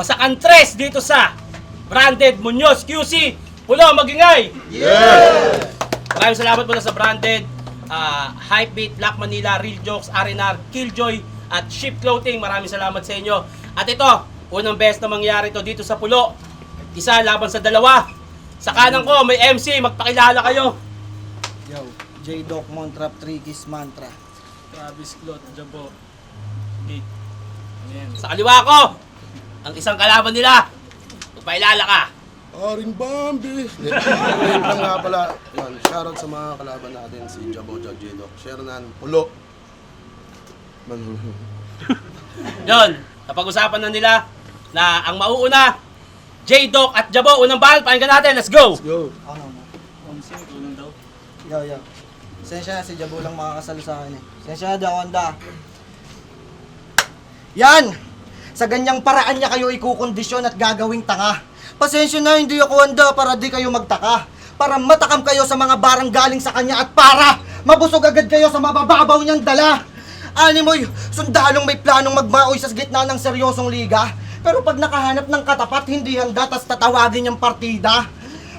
Wasakan Tres dito sa Branded Muñoz QC. Pulo, magingay! Yeah! Maraming salamat muna sa Branded, Hypebeat, Black Manila, Real Jokes, R&R, Killjoy, at Ship Clothing. Maraming salamat sa inyo. At ito, unang best na mangyari to dito sa Pulo. Isa laban sa dalawa. Sa kanan ko, may MC. Magpakilala kayo. Yo, J-Doc Montrap, Trikis Mantra. Travis Clot, Jabo. Sa kaliwa ko, ang isang kalaban nila. Magpakilala ka. Aring Bambi! Ngayon lang nga pala, yun, shoutout sa mga kalaban natin, si Jabo, J-Doc, Shernan, Pulo. Yun, napag-usapan na nila na ang mauuna, J-Doc at Jabo. Unang bahal, pakinggan natin. Let's go! Let's go! Ano? Omsing, tulong daw. Yo. Sensya na si Jabo lang makakasalo sa akin eh. Sensya na daw, Wanda. Yan! Sa ganyang paraan niya kayo ikukondisyon at gagawing tanga. Pasensya na, hindi ako handa para di kayo magtaka. Para matakam kayo sa mga barang galing sa kanya at para mabusog agad kayo sa mabababaw niyang dala. Animoy, sundalong may planong magmaoy sa gitna ng seryosong liga. Pero pag nakahanap ng katapat, hindi handa tas tatawagin niyang partida.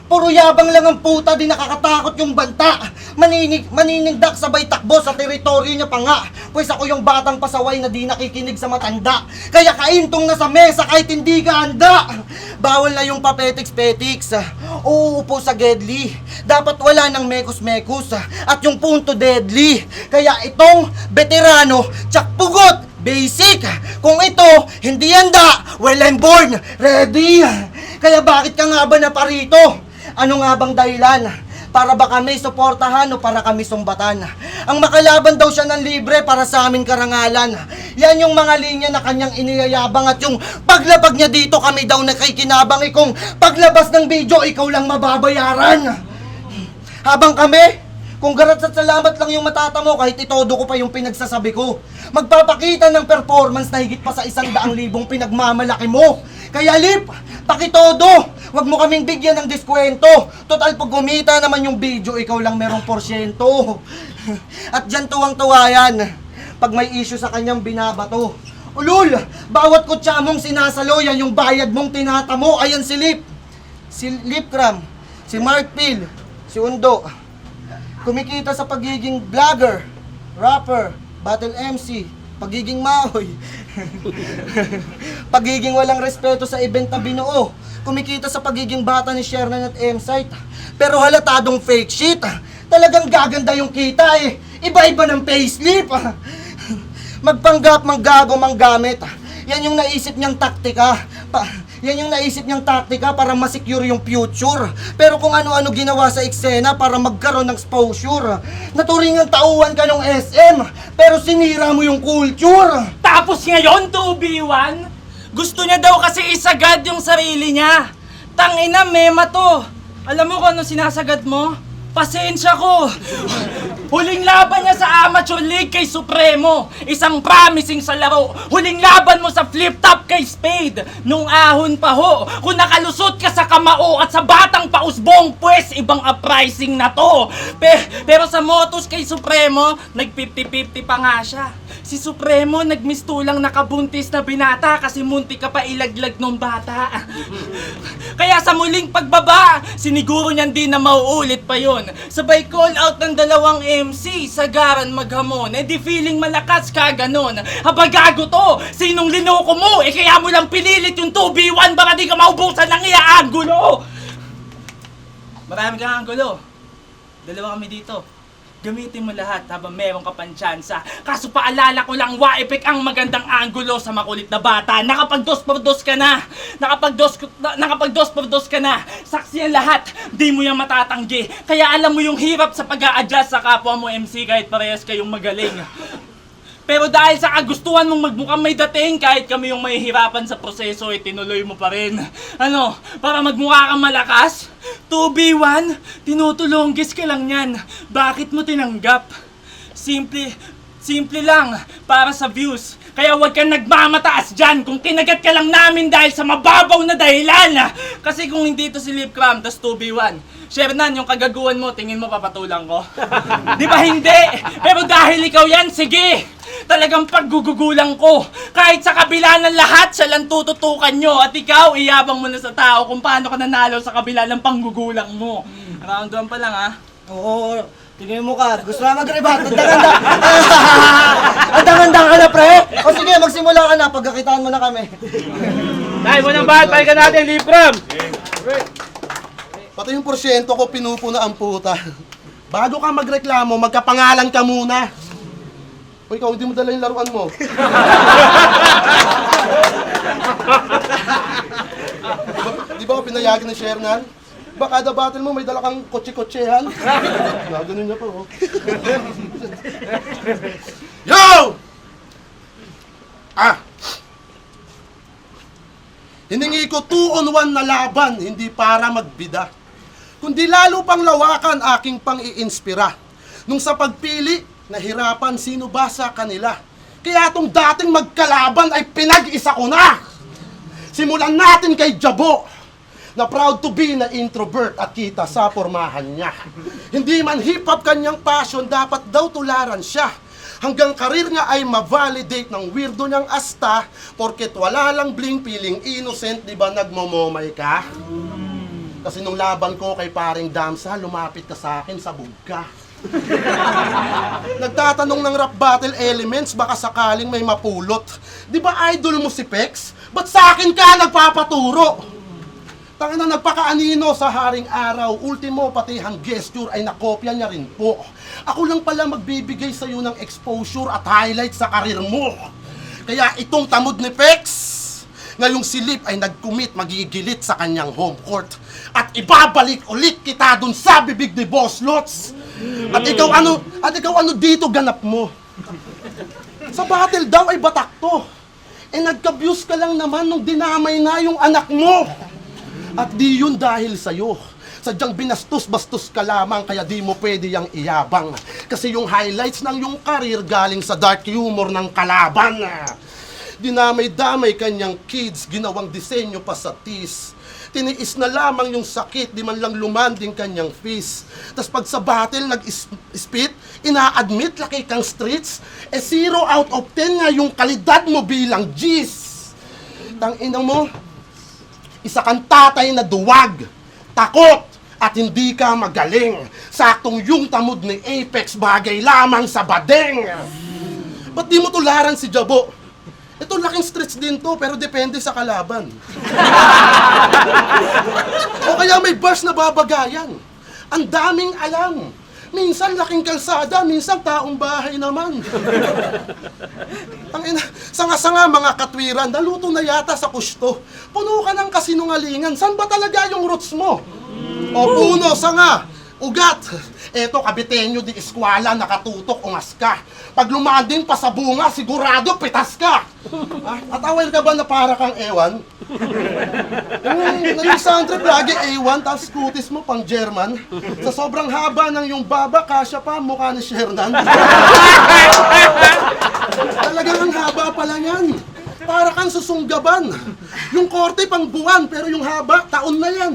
Puro yabang lang ang puta, di nakakatakot yung banta. Maninigdak sabay takbo sa teritoryo niya pa nga. Pues ako yung batang pasaway na di nakikinig sa matanda. Kaya kaintong na sa mesa kahit hindi ka handa. Bawal na yung papetiks-petiks. Uuupo sa gedli. Dapat wala ng mekos-mekos. At yung punto deadly. Kaya itong veterano, tsak pugot, basic. Kung ito, hindi handa, well, I'm born ready. Kaya bakit ka nga ba naparito? Ano nga bang dahilan? Para ba kami suportahan o para kami sumbatan? Ang makalaban daw siya ng libre para sa aming karangalan. Yan yung mga linya na kanyang iniyayabang at yung paglabag niya dito kami daw nakikinabang. Kung paglabas ng video, ikaw lang mababayaran. Habang kami, kung garat at salamat lang yung matatamo kahit itodo ko pa yung pinagsasabi ko. Magpapakita ng performance na higit pa sa 100,000 pinagmamalaki mo. Kaya Lip, pakitodo, wag mo kaming bigyan ng diskwento. Total pag kumita naman yung video, ikaw lang merong porsyento. At dyan tuwang-tuwa yan, pag may issue sa kanyang binabato. Ulul, bawat kutsa mong sinasalo, yan yung bayad mong tinatamo. Ayan si Lip, si Lipcram, si Mark Phil, si Undo. Kumikita sa pagiging vlogger, rapper, battle MC, pagiging maoy, pagiging walang respeto sa event na binuo, kumikita sa pagiging bata ni Shernan at M-Site, pero halatadong fake shit, talagang gaganda yung kita eh, iba-iba ng payslip, magpanggap, manggago, manggamit, yan yung naisip niyang taktika, yan yung naisip niyang taktika para masecure yung future. Pero kung ano-ano ginawa sa eksena para magkaroon ng exposure. Naturingan tauhan ka ng SM, pero sinira mo yung culture. Tapos ngayon, 2v1, gusto niya daw kasi isagad yung sarili niya. Tangina, mema to. Alam mo kung ano sinasagad mo? Pasensya ko. Huling laban niya sa Amateur League kay Supremo. Isang promising sa laro. Huling laban mo sa flip top kay Spade. Nung ahon pa ho. Kung nakalusot ka sa kamao at sa batang pausbong, pues ibang uprising na to. Pero sa motos kay Supremo, nag 50-50 pa nga siya. Si Supremo nagmistulang nakabuntis na binata kasi munti ka pa ilaglag nung bata. Kaya sa muling pagbaba, siniguro niyan din na mauulit pa yon. Sabay call out ng dalawang MC, sagaran maghamon. Eh di feeling malakas ka ganon. Habagago to, sinong linoko mo? Eh kaya mo lang pinilit yung 2v1 baka di ka maubusan ng iaangulo. Marami kang anggulo. Dalawa kami dito. Gamitin mo lahat habang meron ka pang tsansa. Kaso paalala ko lang, Waipek ang magandang anggulo sa makulit na bata. Nakapag-dos por dos ka na. Nakapag-dos por dos ka na. Saksi ang lahat, di mo yan matatanggi. Kaya alam mo yung hirap sa pag-a-adjust sa kapwa mo MC kahit parehas kayong magaling. Pero dahil sa kagustuhan mong magmukhang may dating, kahit kami yung mahihirapan sa proseso, tinuloy mo pa rin. Ano, para magmukha kang malakas? 2v1? Tinutulonggis ka lang yan. Bakit mo tinanggap? Simple lang, para sa views. Kaya huwag kang nagmamataas dyan kung kinagat ka lang namin dahil sa mababaw na dahilan. Kasi kung hindi to si Lipcram, tas 2v1. Shernan, yung kagaguhan mo, tingin mo papatulang ko? Di ba hindi? Pero dahil ikaw yan, sige! Talagang paggugugulang ko. Kahit sa kabila ng lahat, siya lang tututukan nyo. At ikaw, iyabang mo na sa tao kung paano ka nanalo sa kabila ng panggugulang mo. Round 1 pa lang, ha? Oo, tingin mo ka. Gusto na mag-rebat. Andang-andang. Andang-andang ka na, pre. O sige, magsimula ka na. Pagkakitaan mo na kami. Dahil mo nang bahat, balikan natin, Libram! Pati yung porsyento ko pinupuna ang puta. Bago ka magreklamo, magkapangalan ka muna. O ikaw, hindi mo dala yung laruan mo. Di ba ako pinayagan ni Shernan? Ba kada battle mo may dala kang kotse-kotsehan? Ganun niya pa, oh. Yo! Hiningi ko 2-on-1 na laban, hindi para magbida. Kundi lalo pang lawakan aking pang-iinspira. Nung sa pagpili, nahirapan sino ba sa kanila. Kaya tong dating magkalaban ay pinag-isa ko na. Simulan natin kay Jabo, na proud to be na introvert at kita sa pormahan niya. Hindi man hip-hop kanyang passion, dapat daw tularan siya. Hanggang karir nga ay ma-validate ng weirdo niyang asta, porket wala lang bling feeling innocent, di ba nagmomomay ka? Kasi nung laban ko kay paring Damsa, lumapit ka sa akin, sabog ka. Nagtatanong ng rap battle elements, baka sakaling may mapulot. Di ba idol mo si Pex? Ba't sa akin ka nagpapaturo? Tangin na nagpakaanino sa haring araw, ultimo pati ang gesture ay nakopya niya rin po. Ako lang pala magbibigay sa iyo ng exposure at highlight sa karir mo. Kaya itong tamod ni Pex, ngayong silip ay nag-commit magigilit sa kanyang home court. At ibabalik ulit kita dun sa bibig ni Boss Lots. At ikaw ano dito ganap mo? Sa battle daw ay batak to. Eh nagka-views ka lang naman nung dinamay na yung anak mo. At di yun dahil sa'yo. Sadyang binastos-bastos ka lamang kaya di mo pwede yang iyabang. Kasi yung highlights ng yung career galing sa dark humor ng kalaban. Dinamay-damay kanyang kids, ginawang disenyo pa sa tees. Tiniis na lamang yung sakit, di man lang lumanding kanyang fees. Tas pag sa battle nag-spit, ina-admit laki kang streets. 0 out of 10 nga yung kalidad mo bilang G's. Tangina mo, isa kang tatay na duwag, takot, at hindi ka magaling. Saktong yung tamod ni Apex bagay lamang sa badeng. Ba't di mo tularan si Jabo? Ito laking stretch din to, pero depende sa kalaban. O kaya may bars na babagayan. Ang daming alam. Minsan laking kalsada, minsan taong bahay naman. Sanga-sanga mga katwiran, naluto na yata sa kusto. Puno ka ng kasinungalingan, saan ba talaga yung roots mo? O puno, sanga, ugat. Eto, kabitenyo di eskwala, nakatutok, ungas ka. Pag lumanding pa sa bunga, sigurado pitas ka. At aware ka ba na para kang ewan? Naging sound trip lagi A1, tapos kutis mo pang German. Sa sobrang haba ng yung baba, kasya pa mukha ni Shernan. Talagang ang haba pala yan. Para kang susunggaban. Yung korte pang buwan, pero yung haba, taon na yan.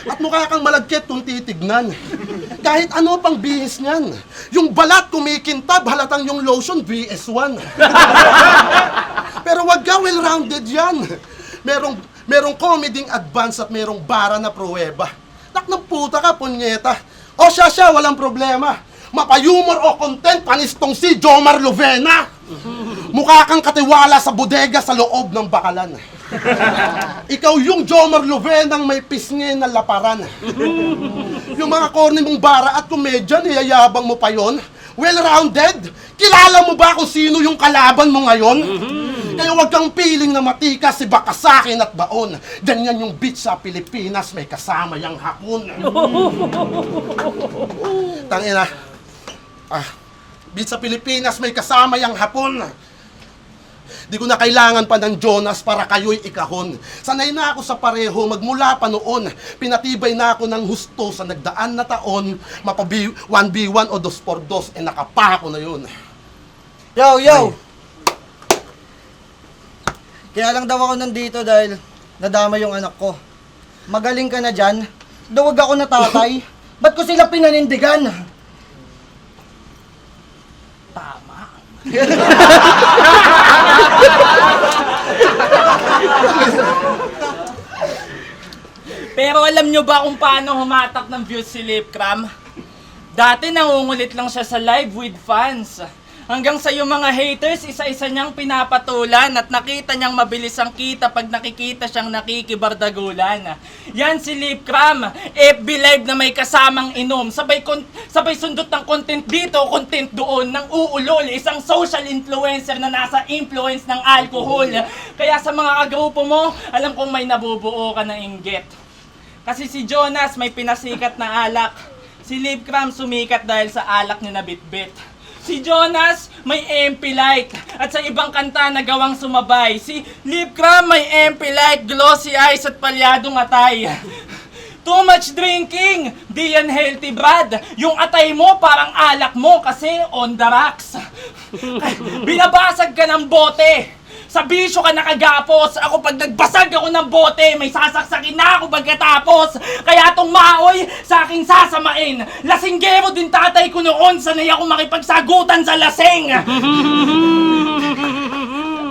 At mukha kang malagkit kung titignan. Kahit ano pang bihis niyan. Yung balat kumikintab, halatang yung lotion, BS1. Pero wag ka, well-rounded yan. Merong comedy advance at merong bara na pruweba. Tak ng puta ka, punyeta. O siya, walang problema. Mapayumor o content, panistong si Jomar Lovena. Mukha kang katiwala sa bodega sa loob ng bakalan. Ikaw yung Jomar Lovenang may pisngi na laparan. Yung mga corny mong bara at komedya, niyayabang mo pa yon. Well-rounded? Kilala mo ba kung sino yung kalaban mo ngayon? Kaya wag kang piling na matikas si Bakasakin at Baon. Ganyan yung beat sa Pilipinas, may kasama yung hapon. Tangina. Beat sa Pilipinas, may kasama yung hapon. Di ko na kailangan pa ng Jonas para kayo'y ikahon. Sanay na ako sa pareho, magmula pa noon. Pinatibay na ako ng husto sa nagdaan na taon. 1v1 o 2x2, nakapa ko na yun. Yo! Kaya lang daw ako nandito dahil nadama yung anak ko. Magaling ka na dyan. Duwag ako na tatay. Ba't ko sila pinanindigan? Tama. Pero alam nyo ba kung paano humatak ng views si Lipcram? Dati nangungulit lang siya sa live with fans. Hanggang sa yung mga haters, isa-isa niyang pinapatulan at nakita niyang mabilis ang kita pag nakikita siyang nakikibardagulan. Yan si Lipcram, FB Live na may kasamang inom. Sabay sundot ng content dito, content doon, ng uulol. Isang social influencer na nasa influence ng alcohol. Kaya sa mga kagrupo mo, alam kong may nabubuo ka ng inggit. Kasi si Jonas may pinasikat na alak. Si Lipcram sumikat dahil sa alak niya na bitbit. Si Jonas may MP Light at sa ibang kanta na gawang sumabay. Si Lipcram may MP Light, glossy eyes at palyadong atay. Too much drinking, di yan healthy, Brad. Yung atay mo parang alak mo kasi on the rocks. Binabasag ka ng bote. Sa bisyo ka nakagapos. Ako pag nagbasag ako ng bote, may sasaksakin na ako pagkatapos. Kaya tong maoy, sa aking sasamain. Lasinggero din tatay ko noon, sanay ako makipagsagutan sa lasing.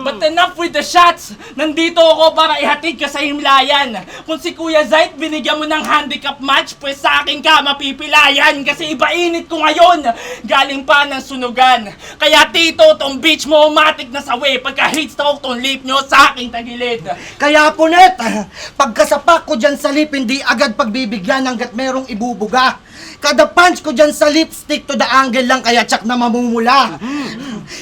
But enough with the shots. Nandito ako para ihatid ka sa himlayan. Kung si Kuya Zait binigyan mo ng handicap match, pues sa akin ka mapipilayan. Kasi iba init ko ngayon. Galing pa ng sunugan. Kaya tito, tong beach mo matik na sawi. Pagka heat stroke tong lip nyo sa aking tagilid. Kaya punet, pagkasapak ko dyan sa lip, hindi agad pagbibigyan hanggat merong ibubuga. Kada punch ko dyan sa lipstick to the angle lang kaya tsak na mamumula.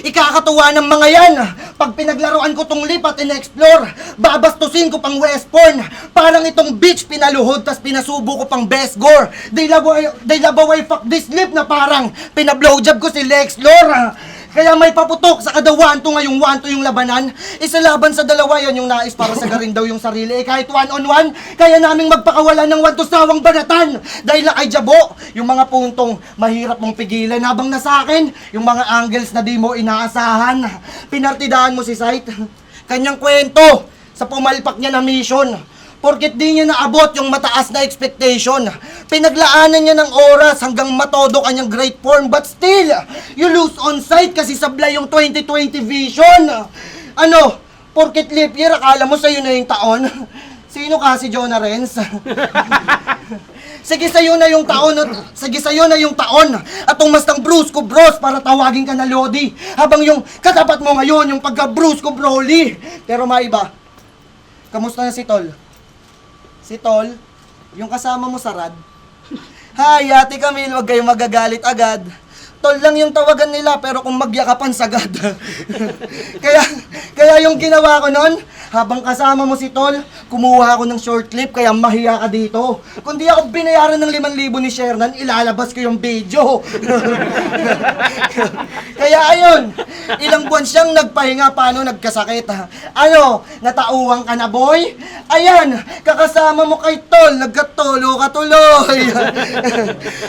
Ikakatuwa ng mga yan. Pag pinaglaruan ko tong lip at in-explore, babastusin ko pang West Porn. Parang itong bitch pinaluhod tas pinasubo ko pang best gore. They love how I fuck this lip na parang pinablowjob ko si Lex Lora. Kaya may paputok sa kada wanto ngayong wanto yung labanan. Isa laban sa dalawa, yan yung nais para sagarin daw yung sarili. Kahit one-on-one, kaya naming magpakawala ng wanto sawang banatan. Dahil na kay Jabo, yung mga puntong mahirap mong pigilan. Habang nasa akin, yung mga angles na di mo inaasahan. Pinartidahan mo si Sight. Kanyang kwento sa pumalpak niya na mission. Porket di niya naabot yung mataas na expectation. Pinaglaanan niya ng oras hanggang matodo kanyang great form. But still, you lose on sight kasi sablay yung 2020 vision. Ano? Porket leap year, akala mo sa'yo na yung taon? Sino ka si Jonah Renz? Sige sa'yo na yung taon. Sige sa'yo na yung taon. At umastang Bruce ko bros para tawagin ka na Lodi. Habang yung katapat mo ngayon, yung pagka Bruce ko Broly. Pero maiba. Kamusta na si Tol? Si Tol, yung kasama mo sa rad. Hi, Ate Camille, wag kayong magagalit agad. Tol lang yung tawagan nila, pero kung magyakapan sagad. kaya yung ginawa ko nun, habang kasama mo si Tol, kumuha ako ng short clip, kaya mahiya ka dito. Kung di ako binayaran ng 5,000 ni Shernan, ilalabas ko yung video. Kaya ayun, ilang buwan siyang nagpahinga, paano nagkasakit. Ano, natauwang ka na boy? Ayan, kakasama mo kay Tol, nagkatulo ka tuloy.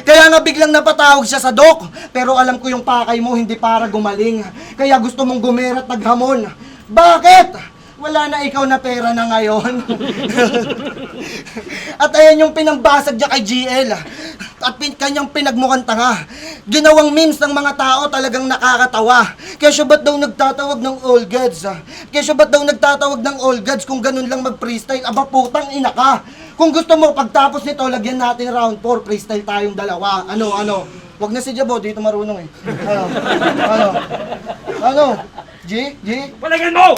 Kaya nga biglang napatawag siya sa doc, pero alam ko yung pakay mo hindi para gumaling. Kaya gusto mong gumerat naghamon. Bakit? Wala na ikaw na pera na ngayon. At ayan yung pinambasag niya kay GL. At kanyang pinagmukhang tanga. Ginawang memes ng mga tao talagang nakakatawa. Kaya siya ba't daw nagtatawag ng all gods? Kaya siya ba't daw nagtatawag ng all gods kung ganun lang mag-freestyle? Aba putang ina ka. Kung gusto mo, pagtapos nito, lagyan natin round 4, freestyle tayong dalawa. Ano? Wag na si Jabo, dito marunong eh. Ano? G? Palagan mo!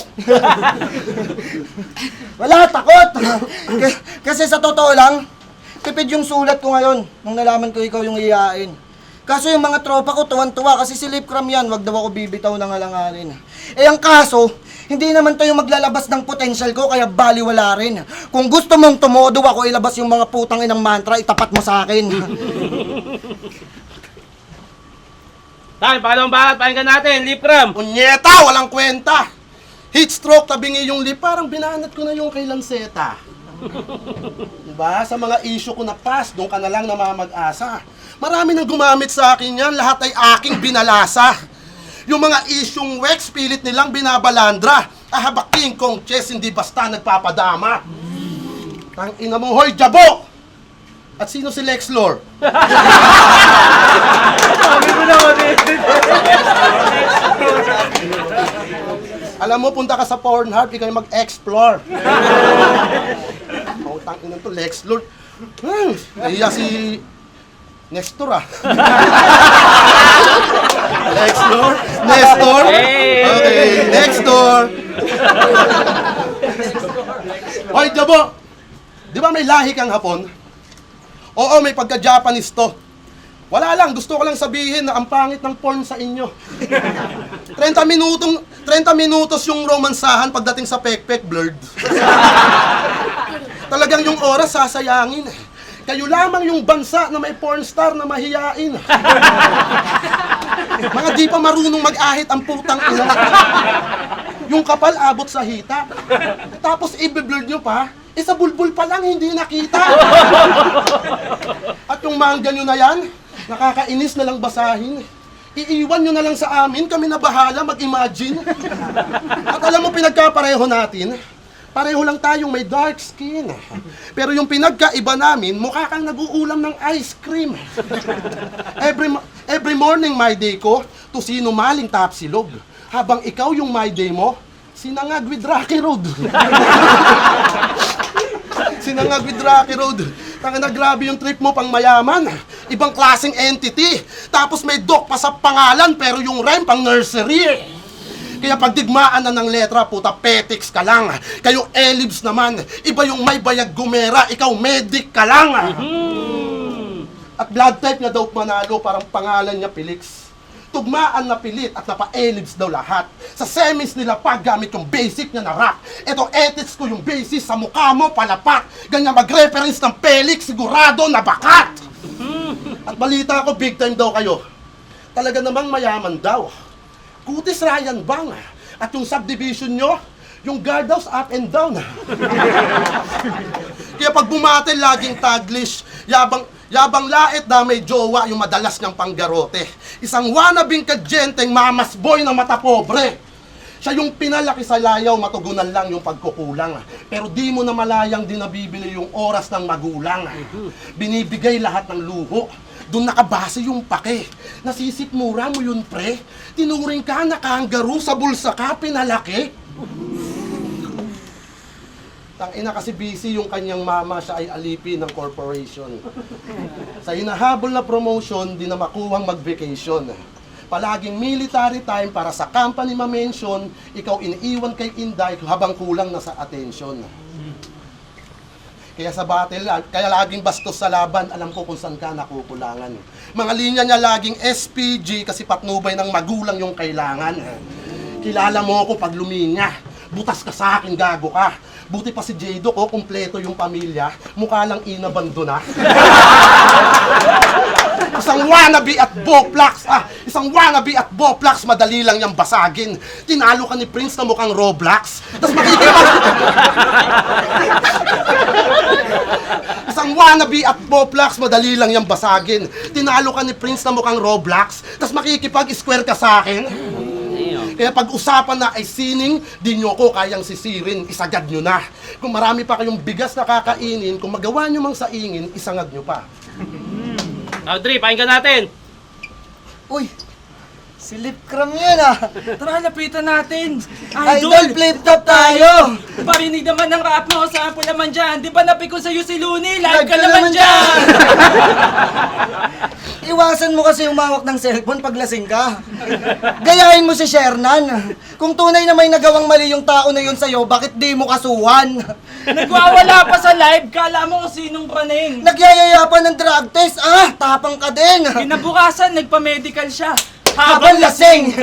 Wala, takot! Kasi sa totoo lang, tipid yung sulat ko ngayon nung nalaman ko ikaw yung iyain. Kaso yung mga tropa ko tuwan-tuwa kasi si Lipcram yan, wag daw ako bibitaw ng alanganin. Eh ang kaso, hindi naman to yung maglalabas ng potential ko kaya baliwala rin. Kung gusto mong tumodo ako ilabas yung mga putang inang mantra, itapat mo sa akin. Tayo, pangalawang bahat, pakinggan natin, Lipcram. Unyeta, walang kwenta. Heat stroke, tabingi yung lip, parang binanat ko na yung kay Lanceta. Diba? Sa mga issue ko na past, doon ka na lang namamag-asa. Marami nang gumamit sa akin yan, lahat ay aking binalasa. Yung mga isyong wax, pilit nilang binabalandra. Ahaba King Kong Chess, hindi basta nagpapadama. Tang ina mo, hoy, Jabo! At sino si Lex Lore? Sabi mo naman eh. Alam mo, punta ka sa Pornhub, ikaw yung mag-explore. Pautang ina to, Lex Lord. Nahiya si Nestor ah. Lex Lord? Nestor? Hey! Okay, Nestor. Hoy, Jabo! Di ba may lahi kang Hapon? Oo, may pagka-Japanese to. Wala lang, gusto ko lang sabihin na ang pangit ng porn sa inyo. 30 minutos yung romansahan pagdating sa pekpek, blurred. Talagang yung oras sasayangin. Kayo lamang yung bansa na may porn star na mahiyain. Mga di pa marunong mag-ahit ang putang ina. Yung kapal abot sa hita. Tapos i-blurred nyo pa, sa bulbul pa lang hindi nakita. At yung manga nyo na yan, nakakainis na lang basahin. Iiwan nyo na lang sa amin, kami na bahala mag-imagine. At alam mo pinagkapareho natin, pareho lang tayong may dark skin. Pero yung pinagkaiba namin, mukha kang nag-uulam ng ice cream. Every morning my day ko, to sinumaling tapsilog. Habang ikaw yung my day mo, sinangag with Rocky Road. Sinangag with Rocky Road. Tanga na, grabe yung trip mo pang mayaman. Ibang klaseng entity. Tapos may doc pa sa pangalan, pero yung rhyme pang nursery. Kaya pag digmaan na ng letra, puta, petics ka lang. Kayo elibs naman. Iba yung may bayag gumera, ikaw medic ka lang. At blood type niya daw manalo, parang pangalan niya Felix. Tugmaan na pilit at napa-elibs daw lahat. Sa semis nila paggamit yung basic niya na rap. Eto ethics ko yung basis sa mukha mo palapat. Ganyan mag-reference ng Felix, sigurado na bakat. At balita ko, big time daw kayo. Talaga namang mayaman daw. Kutis Ryan Bang. At yung subdivision nyo, yung guardhouse up and down. Kaya pag bumatil, laging taglish. Yabang lait na may jowa yung madalas niyang panggarote. Isang wanabing kadyenteng mamas boy na mata pobre. Siya yung pinalaki sa layaw, matugunan lang yung pagkukulang. Pero di mo na malayang di nabibili yung oras ng magulang. Binibigay lahat ng luho. Doon nakabase yung pake. Nasisikmura mo yun, pre. Tinuring ka na kangaroo sa bulsa ka, pinalaki. Tangina kasi busy yung kanyang mama, siya ay alipin ng corporation. Sa hinahabol na promotion, di na makuhang mag-vacation. Palaging military time para sa company ma-mention, ikaw iniiwan kay Inday habang kulang na sa attention. Kaya sa battle, kaya laging bastos sa laban, alam ko kung saan ka nakukulangan. Mga linya niya laging SPG kasi patnubay ng magulang yung kailangan. Kilala mo ako pag luminya, butas ka sa akin, gago ka. Buti pa si Jado ko, kumpleto yung pamilya, mukha lang inabando na. Isang wannabe at Boplax, madali lang niyang basagin. Tinalo ka ni Prince na mukhang Roblox. Tapos Isang wannabe at Boplax, madali lang niyang basagin. Tinalo ka ni Prince na mukhang Roblox. Tapos makikipag-square ka sa akin. Kaya pag-usapan na ay sining, di nyo ko kayang sisirin, isagad nyo na. Kung marami pa kayong bigas na kakainin, kung magawa nyo mang saingin, isangag nyo pa. Audrey, pakinggan natin. Uy, si Lip Cram yan ah. Tara, lapitan natin. Idol, flip top tayo. Parinig naman ng rap mo, saan po naman dyan? Di ba napiko sa'yo si Looney? Live ka naman dyan! Iwasan mo kasi umawak ng cellphone pag lasing ka. Gayahin mo si Shernan. Kung tunay na may nagawang mali yung tao na yun sa'yo, bakit di mo kasuhan? Nagwawala pa sa live, kala mo kung sinong praning. Nagyayaya pa ng drug test, tapang ka din. Kinabukasan, nagpa-medical siya. Habang lasing.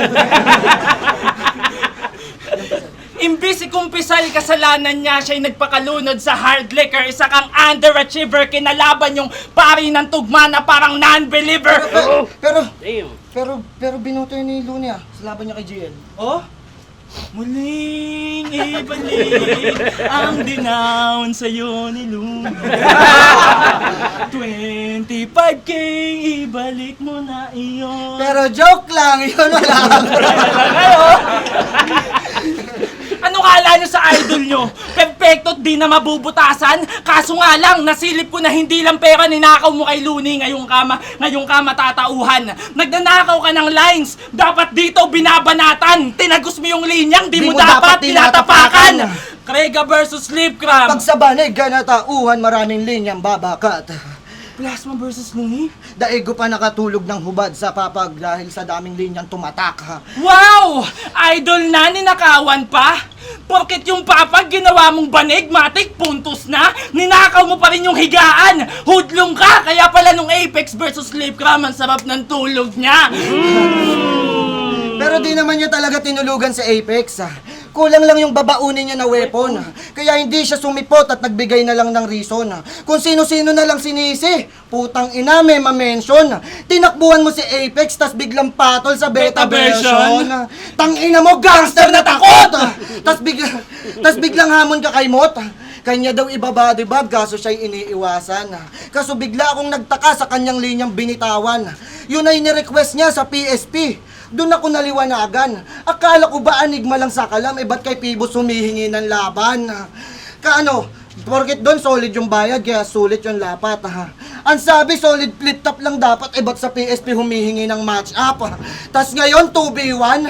Imbis ikumpisal kasalanan niya, siya'y nagpakalunod sa hard liquor. Isa kang underachiever, kinalaban yung pari ng tugma na parang non-believer. Pero binuto yun ni Looney sa laban niya kay GL. Oh? Muling ibalik ang dinown sa'yo ni Looney. 25K, ibalik mo na iyon. Pero joke lang, yun lang. Ano Ano kala nyo sa idol nyo? Perfecto at di na mabubutasan? Kaso nga lang, nasilip ko na hindi lang pera ninakaw mo kay Looney ngayong ka matatauhan. Nagnanakaw ka ng lines, dapat dito binabanatan. Tinagos mo yung linyang, di mo dapat tinatapakan. Krega versus Lipcram. Pag sa banig ka natauhan, maraming linyang babakat. Plasma versus Looney? Daigo pa nakatulog ng hubad sa papag dahil sa daming linyang tumatak. Wow! Idol na, ninakawan pa? Porket yung papag ginawa mong banig, matik, puntos na, ninakaw mo pa rin yung higaan. Hudlong ka, kaya pala nung Apex versus Lipcram, ang sarap ng tulog niya. Pero di naman niya talaga tinulugan sa Apex. Kulang lang yung babaunin niya na weapon. Kaya hindi siya sumipot at nagbigay na lang ng reason. Kung sino-sino na lang sinisi. Putang ina, may ma-mention. Tinakbuhan mo si Apex, tas biglang patol sa beta version. Tang ina mo, gangster na takot! Tas biglang hamon ka kay Mot. Kanya daw ibabody bag, kaso siya'y iniiwasan. Kaso bigla akong nagtaka sa kanyang linyang binitawan. Yun ay ni-request niya sa PSP. Doon ako naliwanagan. Akala ko ba anigma lang sa kalam, ba't kay Pibos humihingi ng laban? Porket doon solid yung bayad, kaya sulit yung lapat. Ang sabi, solid flip top lang dapat, ba't sa PSP humihingi ng match up? Tas ngayon, 2v1,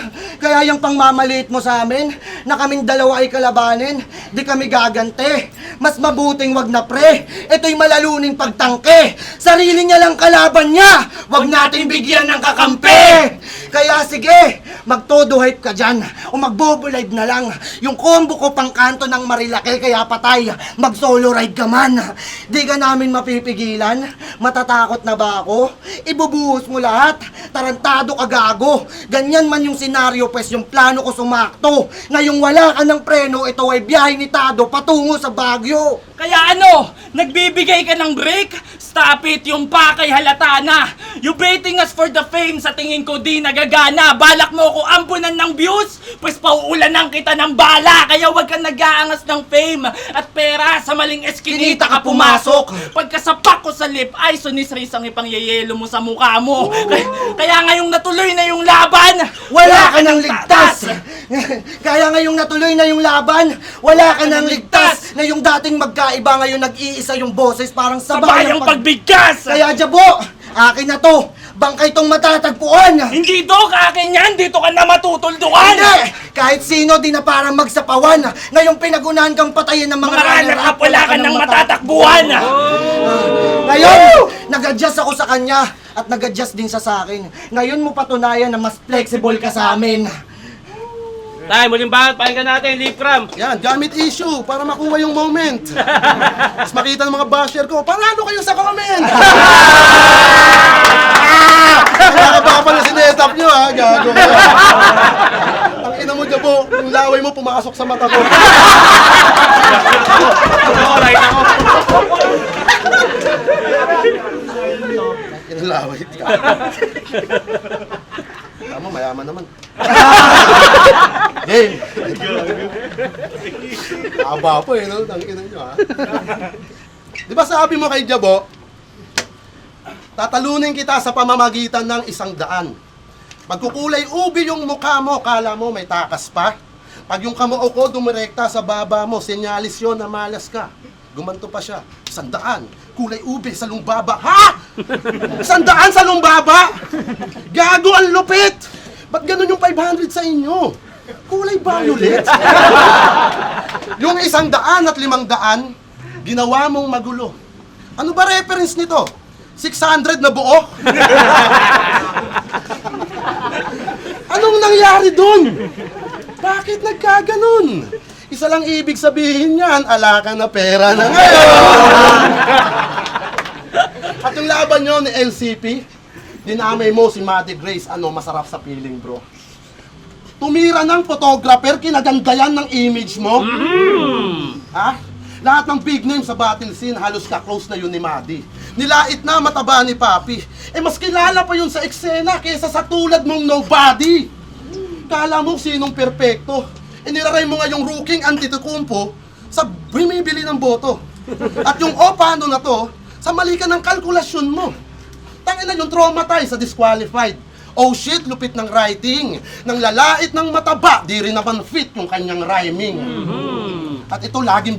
kaya yung pangmamaliit mo sa amin, na kaming dalawa ay kalabanin, di kami gagante. Mas mabuting wag na pre, ito'y malaluning pagtangke. Sarili niya lang kalaban niya, wag nating bigyan ng kakampi. Kaya sige, mag-todo hype ka dyan, o mag-bobo live na lang. Yung combo ko pang kanto ng marilaki, kaya patay, mag-solo ride ka man. Di ka namin mapipigilan, matatakot na ba ako? Ibubuhos mo lahat, tarantado ka gago. Ganyan man yung senaryo, pues yung plano ko sumakto. Ngayong wala ka ng preno, ito ay biyahe ni Tado patungo sa Baguio. Kaya ano, nagbibigay ka ng break? Stop it, yung pakay halata na. You baiting us for the fame, sa tingin ko di nagagana. Balak mo ko ampunan ng views, pues pauulanan kita ng bala. Kaya wag kang nag-aangas ng fame at pera, sa maling eskinita ka pumasok. Pagkasapak ko sa lip, ay sunis-ris ang ipangyayelo mo sa mukha mo. Kaya ngayong natuloy na yung laban, Wala ka nang ligtas! Kaya ngayong natuloy na yung laban, wala ka nang ligtas! Na yung dating magkaiba ngayon nag-iisa yung boses, parang sabay ang pagbigkas. Kaya Jabo, akin na to! Bangkay tong matatagpuan! Hindi to, kakin yan, dito ka na matutuldukan. Hindi! Kahit sino di na parang magsapawan. Ngayong pinagunahan kang patayin ng mga runner-up, wala ka nang matatakbuhan. Ngayon, nag-adjust ako sa kanya at nag-adjust din siya sa akin. Ngayon mo patunayan na mas flexible ka sa amin. Tay, muling bakit, pakinggan natin, Lipcram. Yan, gamit issue para makuha yung moment. Mas makita ng mga basher ko, panalo kayo sa comment! Nakabaka pala sinetap nyo ha, gago kayo. Ang ina mo, Jabo, yung laway mo pumasok sa mata ko. Alright ako. Kinalaway ka. Tama, mayaman naman. Game! Aba po no? Tangina nyo ha. Di ba sabi mo kay Jabo, tatalunin kita sa pamamagitan ng 100. Magkukulay ubi yung mukha mo, kala mo may takas pa. Pag yung kamao ko dumirekta sa baba mo, senyalis yun na malas ka. Gumanto pa siya, 100. Kulay ubi sa lumbaba. Ha? 100 sa lumbaba? Gago, ang lupit! Ba't ganun yung 500 sa inyo? Kulay violet? Yung 100 at 500, ginawa mong magulo. Ano ba reference nito? 600 na buo? Anong nangyari dun? Bakit nagkaganon? Isa lang ibig sabihin niyan, ala ka na pera na ngayon. At yung laban nyo ni LCP, dinamay mo si Maddie Grace, ano masarap sa feeling bro. Tumira ng photographer, kinagandayan ng image mo. Ha? Lahat ng big name sa battle scene, halos ka-close na yun ni Maddie. Nilait na mataba ni Papi. Mas kilala pa yun sa eksena kaysa sa tulad mong nobody. Kala mo sinong perpekto. Inilaray mo nga yung rookie Antetokounmpo sa bumibili ng boto. At yung paano na to, sa mali ka ng kalkulasyon mo. Tangina yung traumatized sa disqualified. Oh shit, lupit ng writing. Nang lalait ng mataba, di rin naman fit yung kanyang rhyming. At ito, laging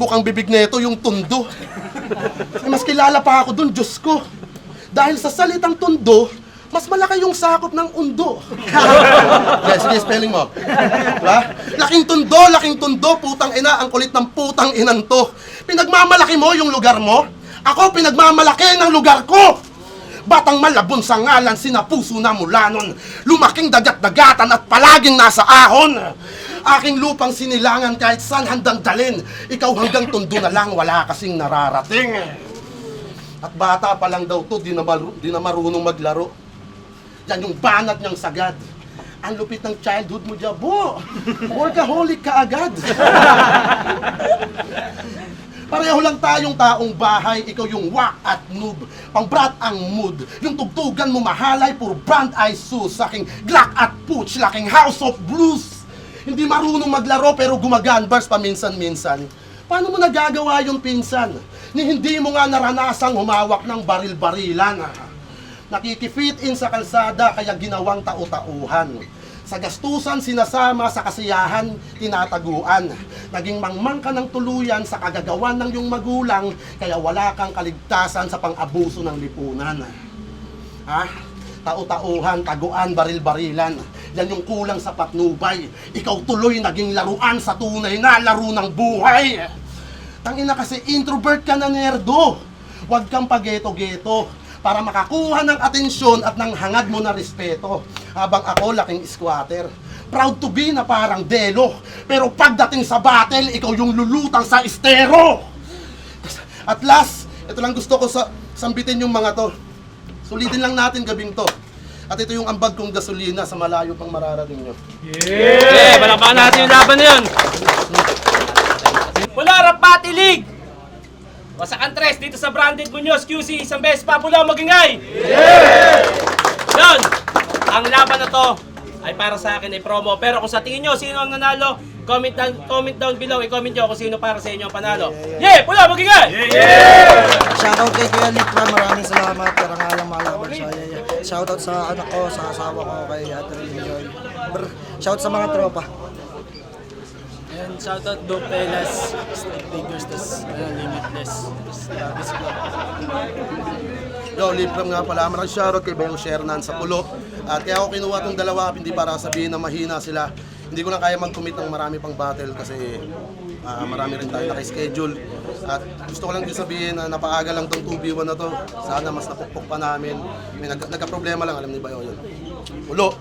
bukang bibig nito yung tundo. Mas kilala pa ako dun, Diyos ko. Dahil sa salitang tundo, mas malaki yung sakop ng undo. Sige, spelling mo. Diba? Laking tundo, putang ina, ang kulit ng putang inan to. Pinagmamalaki mo yung lugar mo, ako pinagmamalaki ng lugar ko. Batang malabon sa ngalan, sinapuso na mula nun. Lumaking dagat-dagatan at palaging nasa ahon. Aking lupang sinilangan kahit saan handang dalin. Ikaw hanggang tundo na lang, wala kasing nararating. At bata pa lang daw to, di na marunong maglaro. Yan yung banat niyang sagad. Ang lupit ng childhood mo, Jabo. Workaholic ka agad. Pareho lang tayong taong bahay, ikaw yung wak at noob. Pang-brat ang mood. Yung tugtugan mo mahalay, puro brand eye shoes. Saking Glock at Pooch, laking House of Blues. Hindi marunong maglaro pero gumaganbars paminsan-minsan. Paano mo nagagawa yung pinsan? Ni hindi mo nga naranasang humawak ng baril-barilan. Nakikifit in sa kalsada kaya ginawang tau-tauhan. Sa gastusan sinasama, sa kasiyahan tinataguan. Naging mangmang ka ng tuluyan sa kagagawan ng iyong magulang kaya wala kang kaligtasan sa pang-abuso ng lipunan. Ha? Tau-tauhan, taguan, baril-barilan. Yan yung kulang sa patnubay. Ikaw tuloy naging laruan sa tunay na laro ng buhay. Tangina kasi introvert ka na, nerdo. Huwag kang pageto-geto para makakuha ng atensyon at ng hangad mo na respeto. Habang ako laking squatter. Proud to be na parang delo. Pero pagdating sa battle, ikaw yung lulutang sa estero. At last, ito lang gusto ko sambitin yung mga to. Sulitin lang natin gabing to. At ito yung ambag kong gasolina sa malayo pang mararating nyo. Yeah, palakpakan natin yung laban na yun. Mula Rapati League! Wasakan Tres dito sa Branded Muñoz QC, isang beses pa pula magingay! Yeah! Yun! Ang laban na to ay para sa akin ay promo. Pero kung sa tingin nyo sino ang nanalo, comment down below, i-comment nyo kung sino para sa inyo ang panalo. Yeah! Pula magingay! Shoutout kay Kuya Litra, maraming salamat. Karangalang malaban siya. Shoutout sa anak ko, sa asawa ko, kay Ate Joy. Shoutout sa mga tropa. Ayan, shoutout Dope Pelas, Snake Figures, tas Limitless, Travis Club. Yo, Lipram nga pala. Maraming shoutout kay Bayong Shernan sa Pulo. At kaya ako kinuha tong dalawa, hindi para sabihin na mahina sila. Hindi ko na kaya mag-commit ng marami pang battle kasi marami rin tayo naka-schedule. At gusto ko lang din sabihin na napaaga lang tong 2v1 na to. Sana mas napukpok pa namin. May nagka-problema lang, alam ni Bayo yun. Pulo!